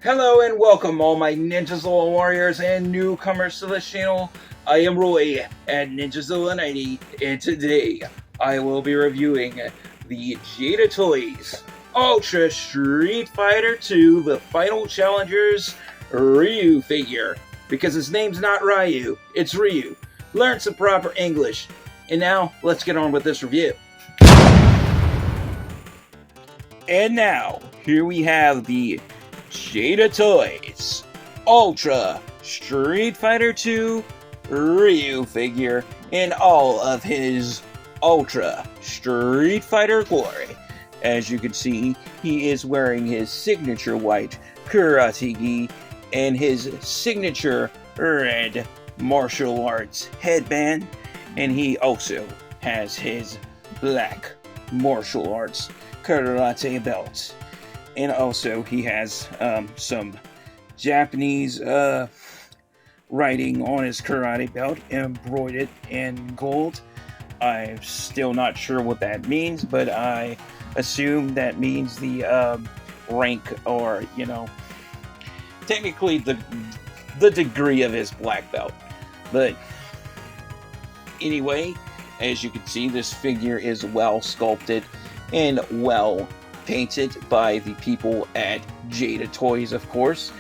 Hello and welcome all my Ninjazilla warriors and newcomers to this channel. I am Roy at Ninjazilla90 and today I will be reviewing the Jada Toys Ultra Street Fighter 2 The Final Challengers Ryu figure. Because his name's not Ryu, it's Ryu. Learn some proper English. And now, let's get on with this review. And now, here we have the Jada Toys Ultra Street Fighter 2 Ryu figure in all of his Ultra Street Fighter glory. As you can see, he is wearing his signature white karate gi and his signature red martial arts headband, and he also has his black martial arts karate belt. And also he has some Japanese writing on his karate belt embroidered in gold. I'm still not sure what that means, but I assume that means the rank, or technically the degree of his black belt. But anyway, as you can see, this figure is well sculpted and well painted by the people at Jada Toys, of course.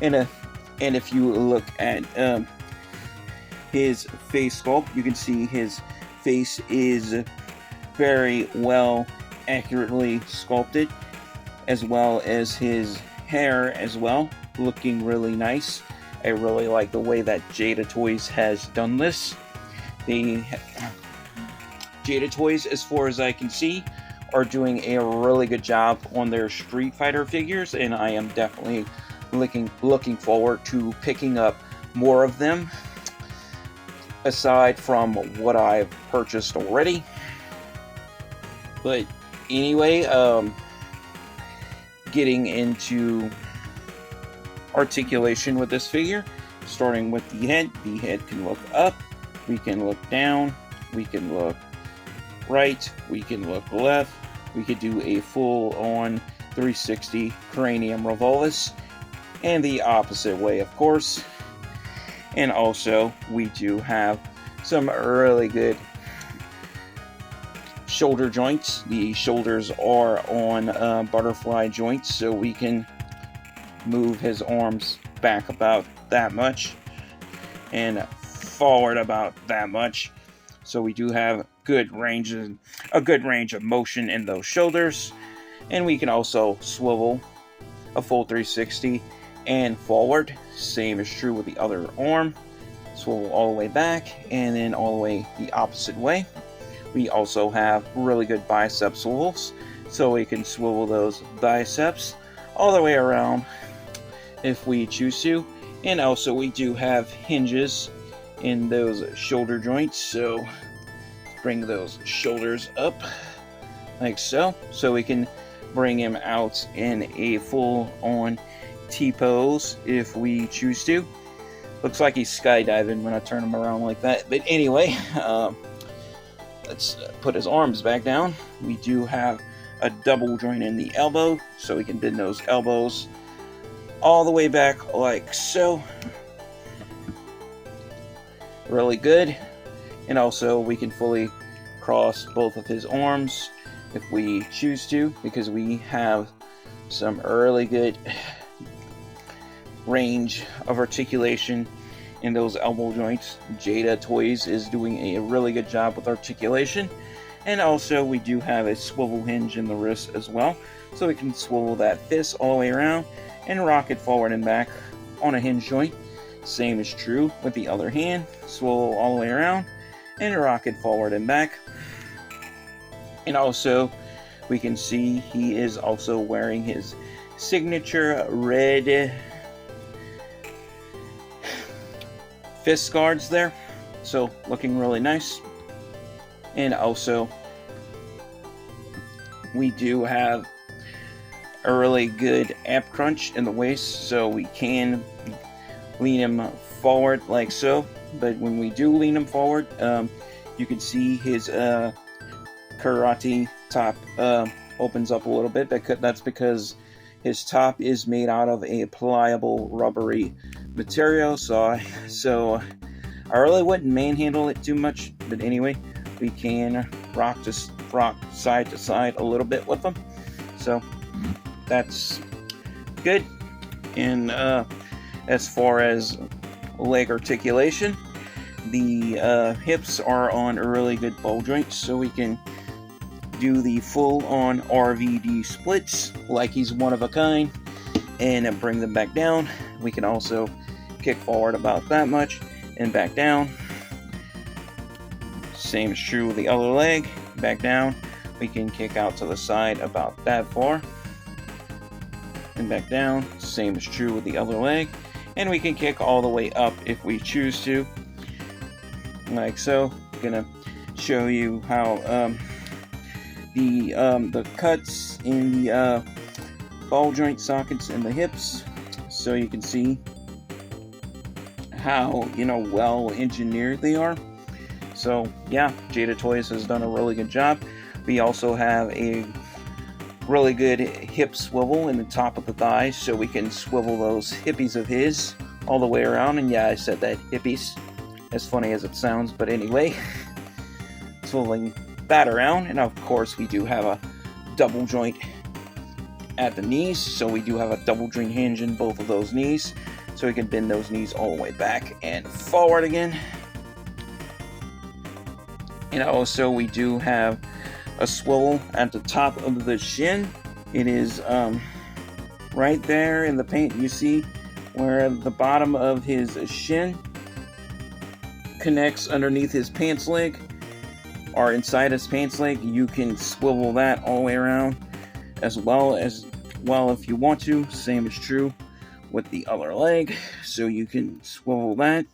And if you look at his face sculpt, you can see his face is very well accurately sculpted, as well as his hair as well, looking really nice. I really like the way that Jada Toys has done this. The Jada Toys, as far as I can see, are doing a really good job on their Street Fighter figures, and I am definitely looking forward to picking up more of them, aside from what I've purchased already. But anyway, getting into articulation with this figure, starting with the head. The head can look up, we can look down, we can look right, we can look left, we could do a full-on 360 cranium revolvus, and the opposite way, of course. And also, we do have some really good shoulder joints. The shoulders are on butterfly joints, so we can move his arms back about that much and forward about that much. So we do have a good range of motion in those shoulders, and we can also swivel a full 360 and forward. Same is true with the other arm. Swivel all the way back and then all the way the opposite way. We also have really good bicep swivels, so we can swivel those biceps all the way around if we choose to. And also we do have hinges in those shoulder joints, so bring those shoulders up like so we can bring him out in a full-on T-pose if we choose to. Looks like he's skydiving when I turn him around like that. But anyway, let's put his arms back down. We do have a double joint in the elbow, so we can bend those elbows all the way back like so. Really good. And also we can fully cross both of his arms if we choose to, because we have some really good range of articulation in those elbow joints. Jada Toys is doing a really good job with articulation. And also we do have a swivel hinge in the wrist as well, so we can swivel that fist all the way around and rock it forward and back on a hinge joint. Same is true with the other hand. Swivel all the way around and rock it forward and back. And also we can see he is also wearing his signature red fist guards there, so looking really nice. And also we do have a really good ab crunch in the waist, so we can lean him forward like so. But when we do lean him forward, you can see his karate top opens up a little bit. That's because his top is made out of a pliable, rubbery material. So I really wouldn't manhandle it too much. But anyway, we can rock side to side a little bit with them. So that's good. And as far as leg articulation, the hips are on a really good ball joint, so we can do the full-on RVD splits like he's one of a kind, and bring them back down. We can also kick forward about that much and back down. Same is true with the other leg. Back down. We can kick out to the side about that far and back down. Same is true with the other leg, and we can kick all the way up if we choose to, like so. I'm gonna show you how the cuts in the ball joint sockets in the hips, so you can see how well engineered they are. So yeah, Jada Toys has done a really good job. We also have a really good hip swivel in the top of the thigh, so we can swivel those hippies of his all the way around. And yeah, I said that, hippies, as funny as it sounds, but anyway, swiveling that around. And of course, we do have a double joint at the knees, so we do have a double joint hinge in both of those knees, so we can bend those knees all the way back and forward again. And also, we do have a swivel at the top of the shin. It is right there in the paint. You see where the bottom of his shin connects underneath his pants leg, or inside his pants leg. You can swivel that all the way around as well if you want to. Same is true with the other leg, so you can swivel that.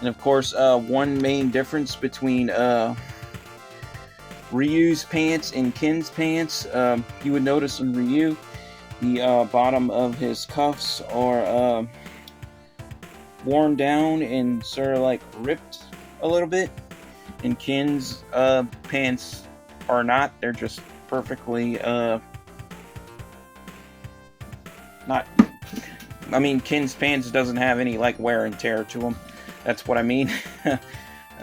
And of course, one main difference between Ryu's pants and Ken's pants, you would notice in Ryu, the bottom of his cuffs are worn down and sort of like ripped a little bit, and Ken's pants are not. They're just perfectly not. I mean, Ken's pants doesn't have any like wear and tear to them. That's what I mean.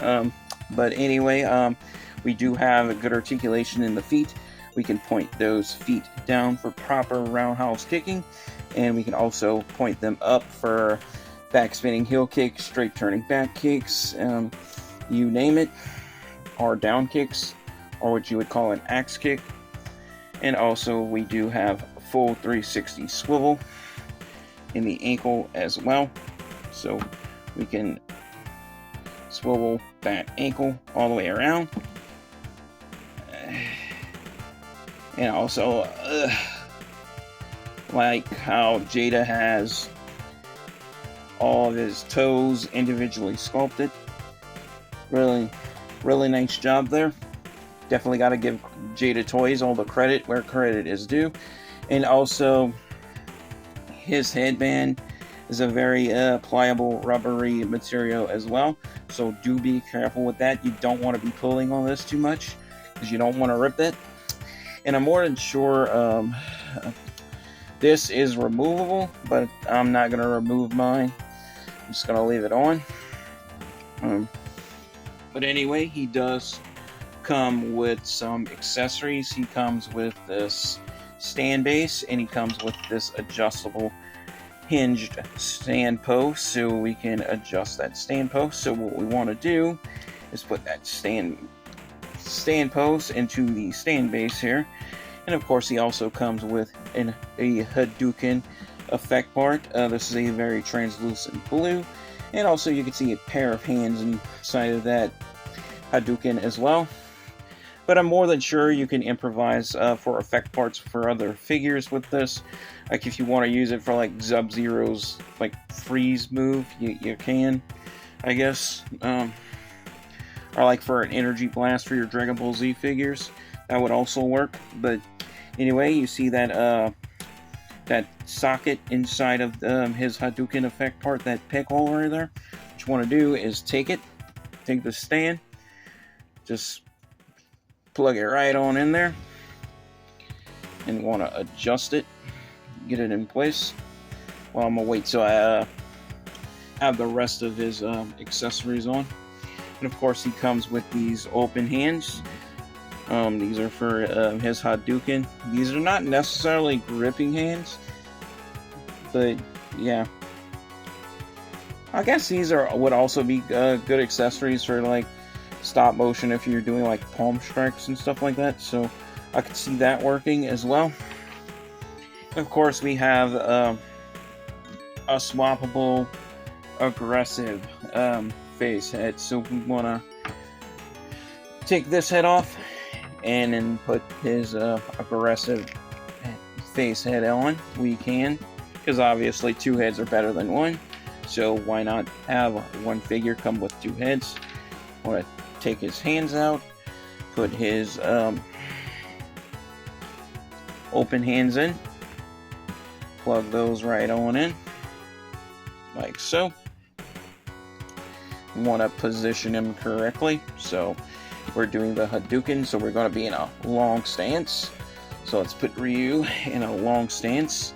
But anyway, we do have a good articulation in the feet. We can point those feet down for proper roundhouse kicking, and we can also point them up for back spinning heel kicks, straight turning back kicks, you name it, or down kicks, or what you would call an axe kick. And also, we do have a full 360 swivel in the ankle as well, so we can swivel that ankle all the way around. And also, like how Jada has all of his toes individually sculpted. Really, really nice job there. Definitely got to give Jada Toys all the credit where credit is due. And also, his headband is a very pliable, rubbery material as well. So do be careful with that. You don't want to be pulling on this too much, because you don't want to rip it. And I'm more than sure this is removable, but I'm not going to remove mine. I'm just going to leave it on. But anyway, he does come with some accessories. He comes with this stand base, and he comes with this adjustable hinged stand post, so we can adjust that stand post. So what we want to do is put that stand post into the stand base here. And of course, he also comes with a Hadouken effect part. This is a very translucent blue, and also you can see a pair of hands inside of that Hadouken as well. But I'm more than sure you can improvise for effect parts for other figures with this. Like if you want to use it for like Sub-Zero's like freeze move, you can, I guess. Or like for an energy blast for your Dragon Ball Z figures, that would also work. But anyway, you see that that socket inside of his Hadouken effect part, that peg hole right there. What you want to do is take the stand, just plug it right on in there, and want to adjust it, get it in place. Well, I'm gonna wait till I have the rest of his accessories on. And of course, he comes with these open hands. These are for his Hadouken. These are not necessarily gripping hands, but yeah. I guess these would also be good accessories for like stop motion if you're doing like palm strikes and stuff like that. So I could see that working as well. Of course, we have a swappable aggressive face head. So we want to take this head off and then put his aggressive face head on. We can, because obviously 2 heads are better than 1. So why not have one figure come with 2 heads? I want to take his hands out, put his open hands in, plug those right on in, like so. We want to position him correctly. So we're doing the Hadouken, so we're going to be in a long stance. So let's put Ryu in a long stance.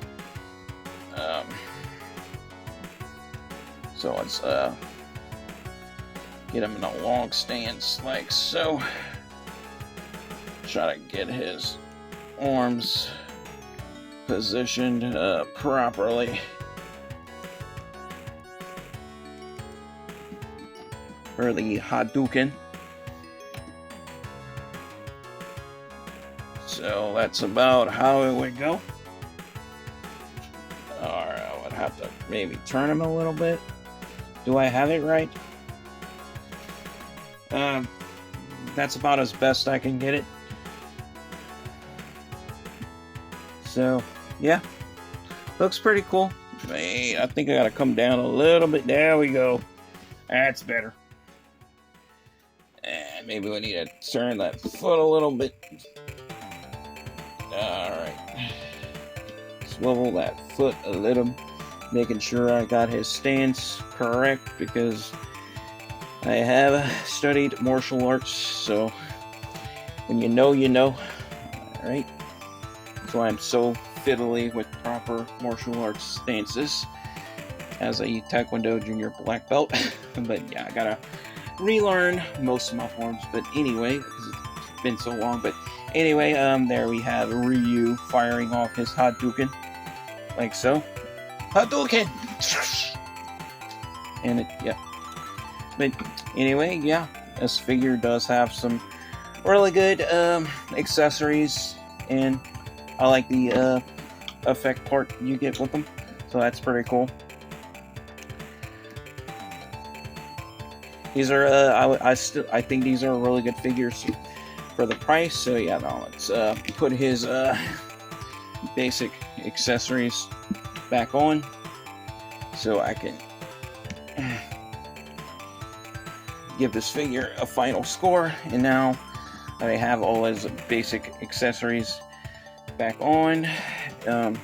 So let's get him in a long stance like so. Try to get his arms positioned properly. For the Hadouken. So that's about how it would go. Alright, I would have to maybe turn him a little bit. Do I have it right? That's about as best I can get it. So, yeah. Looks pretty cool. Wait, I think I gotta come down a little bit. There we go. That's better. And maybe we need to turn that foot a little bit. Alright. Swivel that foot a little. Making sure I got his stance correct, because I have studied martial arts, so when you know, you know. Alright. That's why I'm so fiddly with proper martial arts stances as a Taekwondo junior black belt. But yeah, I gotta relearn most of my forms. But anyway, because it's been so long. But anyway, there we have Ryu firing off his Hadouken, like so. Hadouken! And it, yeah. But anyway, yeah, this figure does have some really good accessories, and I like the effect part you get with them, so that's pretty cool. These are I think these are really good figures for the price. So yeah, now let's put his basic accessories back on, so I can give this figure a final score. And now that I have all his basic accessories back on, it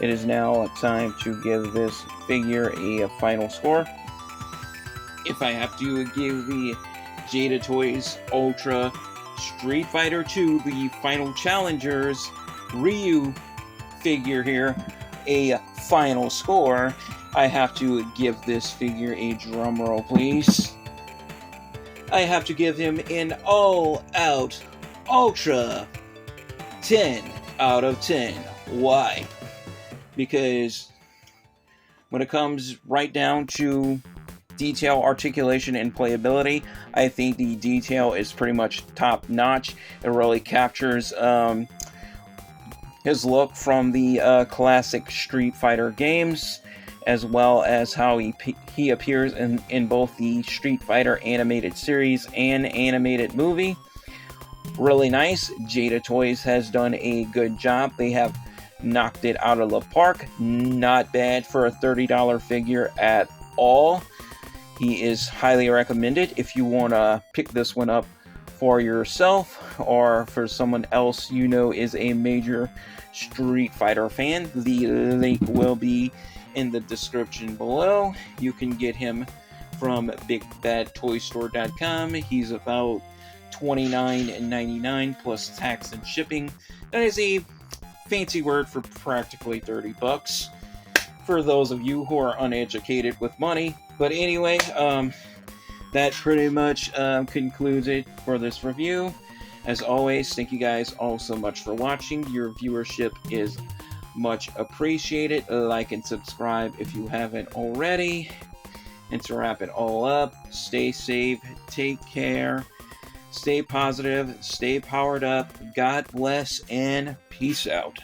is now time to give this figure a final score. If I have to give the Jada Toys Ultra Street Fighter 2, the Final Challengers Ryu figure here, a final score, I have to give this figure a drum roll, please. I have to give him an all-out Ultra 10 out of 10. Why? Because when it comes right down to detail, articulation, and playability, I think the detail is pretty much top-notch. It really captures his look from the classic Street Fighter games, as well as how he appears in both the Street Fighter animated series and animated movie. Really nice. Jada Toys has done a good job. They have knocked it out of the park. Not bad for a $30 figure at all. He is highly recommended if you want to pick this one up for yourself or for someone else you know is a major Street Fighter fan. The link will be in the description below. You can get him from BigBadToyStore.com. He's about $29.99 plus tax and shipping. That is a fancy word for practically $30 for those of you who are uneducated with money. But anyway, that pretty much concludes it for this review. As always, thank you guys all so much for watching. Your viewership is much appreciated. Like and subscribe if you haven't already. And to wrap it all up, stay safe, take care, stay positive, stay powered up, God bless, and peace out.